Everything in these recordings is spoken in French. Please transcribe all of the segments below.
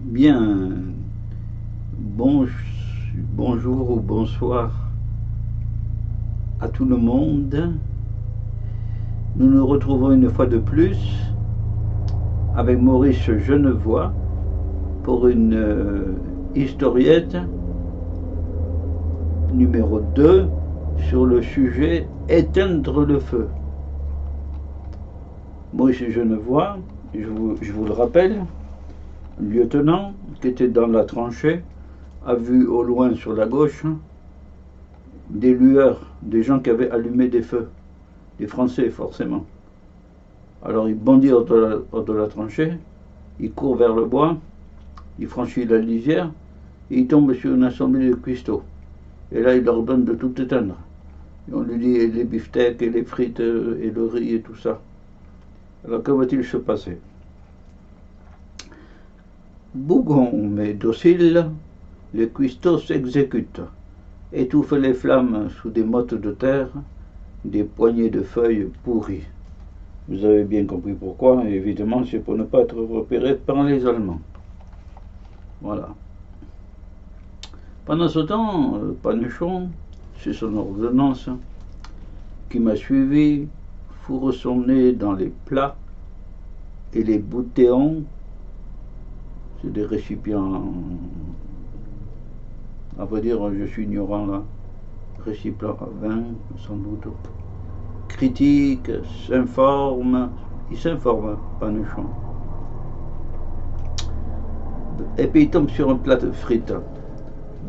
Bien, bon, bonjour ou bonsoir à tout le monde. Nous nous retrouvons une fois de plus avec Maurice Genevoix pour une historiette numéro 2 sur le sujet éteindre le feu. Maurice Genevoix, je vous le rappelle, lieutenant qui était dans la tranchée, a vu au loin sur la gauche des lueurs, des gens qui avaient allumé des feux, des Français forcément. Alors il bondit hors de la tranchée, il court vers le bois, il franchit la lisière et il tombe sur une assemblée de cuistots. Et là il leur donne de tout éteindre. Et on lui dit les beefsteaks et les frites et le riz et tout ça. Alors que va-t-il se passer? Bougon mais docile, les cuistots s'exécutent, étouffent les flammes sous des mottes de terre, des poignées de feuilles pourries. Vous avez bien compris pourquoi, et évidemment c'est pour ne pas être repéré par les Allemands. Voilà. Pendant ce temps, Panechon, c'est son ordonnance, qui m'a suivi, fourre son nez dans les plats et les boutéons, c'est des récipients, à vrai dire, je suis ignorant là, récipients à vin, sans doute, critique, s'informe, il s'informe, Panechon. Et puis il tombe sur un plat de frites.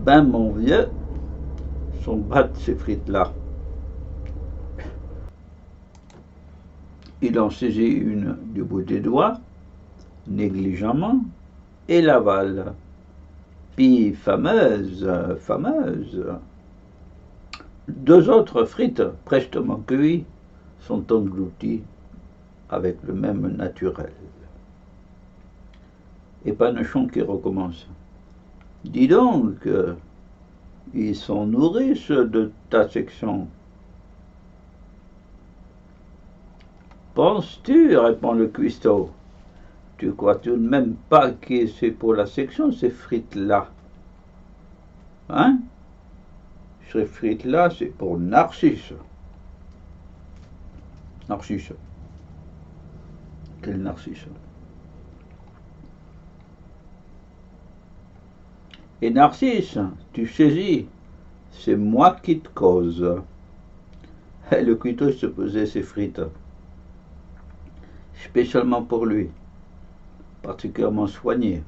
Ben mon vieux, sont battes ces frites-là. Il en saisit une du bout des doigts, négligemment, et l'avale. Puis fameuse, fameuse. Deux autres frites, prestement cuites, sont englouties avec le même naturel. Et Panechon qui recommence. Dis donc, ils sont nourris ceux de ta section. Penses-tu, répond le cuistot. Tu crois tout de même pas que c'est pour la section ces frites-là? Hein? Ces frites-là, c'est pour Narcisse. Narcisse. Quel Narcisse? Et Narcisse, tu saisis, c'est moi qui te cause. Et le cuistot se pesait ses frites, spécialement pour lui, particulièrement soigné.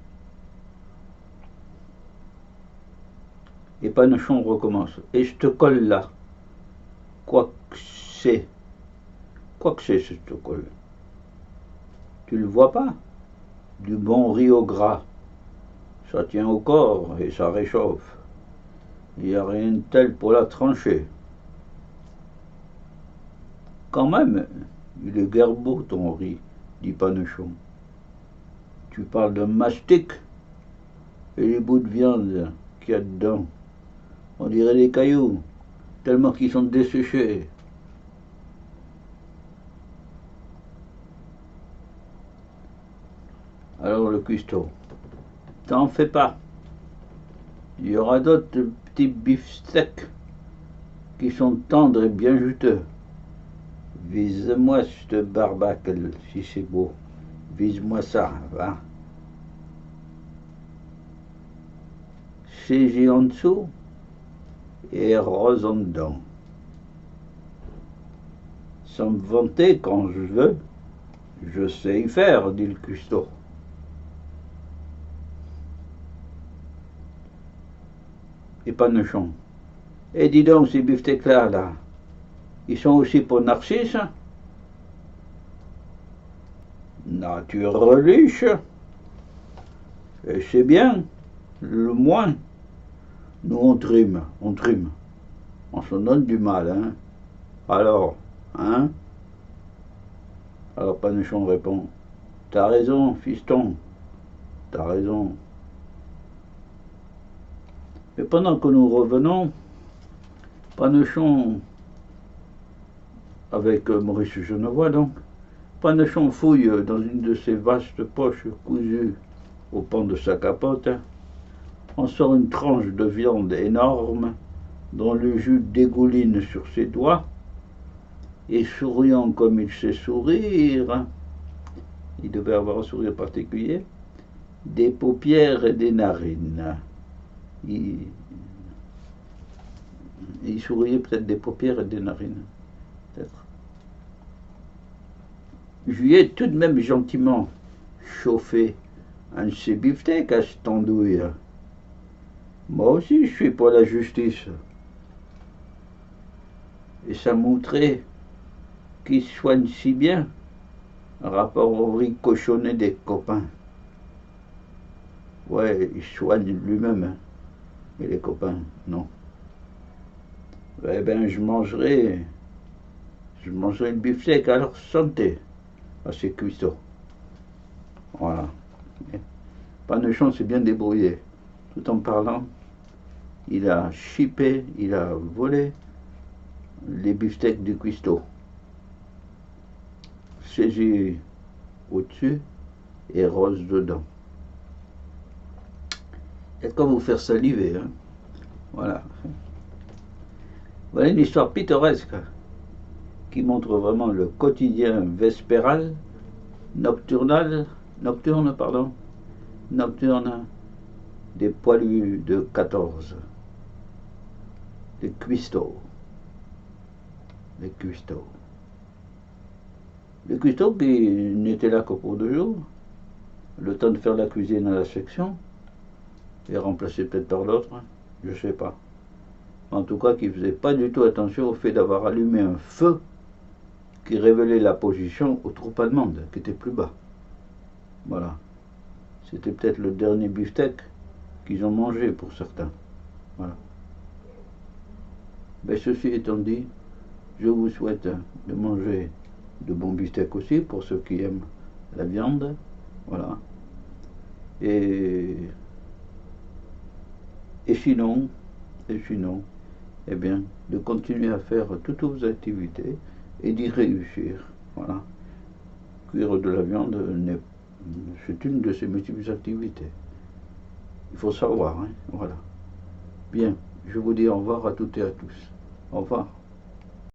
Et Panechon recommence. Et je te colle là. Quoi que c'est, je te colle. Tu le vois pas? Du bon riz au gras. Ça tient au corps et ça réchauffe. Il n'y a rien de tel pour la trancher. Quand même, il est guère beau ton riz, dit Panechon. Tu parles de mastic et les bouts de viande qu'il y a dedans. On dirait des cailloux, tellement qu'ils sont desséchés. Alors le cuistot, t'en fais pas. Il y aura d'autres petits beefsteaks qui sont tendres et bien juteux. Vise-moi cette barbacle, si c'est beau. Vise-moi ça, va. Saisis en dessous et rose en dedans. Sans me vanter quand je veux, je sais y faire, dit le cuistot. Et Panechon. Et dis donc, ces beefsteaks-là, là, ils sont aussi pour Narcisse? Naturliche. Et c'est bien, le moins. Nous, on trime. On se donne du mal, hein. Alors, hein? Alors Panechon répond. T'as raison, fiston. T'as raison. Mais pendant que nous revenons, Panechon, avec Maurice Genevoix donc, Panechon fouille dans une de ses vastes poches cousues au pan de sa capote, en sort une tranche de viande énorme, dont le jus dégouline sur ses doigts, et souriant comme il sait sourire, il devait avoir un sourire particulier, des paupières et des narines. Il souriait peut-être des paupières et des narines, peut-être. Je lui ai tout de même gentiment chauffé un de ses beefsteaks à cette andouille. Moi aussi, je suis pour la justice. Et ça montrait qu'il soigne si bien en rapport au riz cochonné des copains. Ouais, il soigne lui-même, hein. Et les copains, non. Eh bien, je mangerai le beefsteak à leur santé, à ces cuistots. Voilà. Panechon s'est bien débrouillé. Tout en parlant, il a chippé, il a volé les beefsteaks du cuistot. Saisi au-dessus et rose dedans. Il y a de quoi vous faire saliver, hein. Voilà. Voilà une histoire pittoresque qui montre vraiment le quotidien vespéral, nocturne des poilus de 14, des cuistots. Les cuistots. Les cuistots qui n'étaient là que pour 2 jours, le temps de faire la cuisine à la section, et remplacé peut-être par l'autre, je ne sais pas. En tout cas, qui ne faisait pas du tout attention au fait d'avoir allumé un feu qui révélait la position aux troupes allemandes, qui étaient plus bas. Voilà. C'était peut-être le dernier beefsteak qu'ils ont mangé pour certains. Voilà. Mais ceci étant dit, je vous souhaite de manger de bons beefsteaks aussi, pour ceux qui aiment la viande. Voilà. Et sinon, eh bien, de continuer à faire toutes vos activités et d'y réussir. Voilà. Cuire de la viande, c'est une de ces multiples activités. Il faut savoir, hein. Voilà. Bien, je vous dis au revoir à toutes et à tous. Au revoir.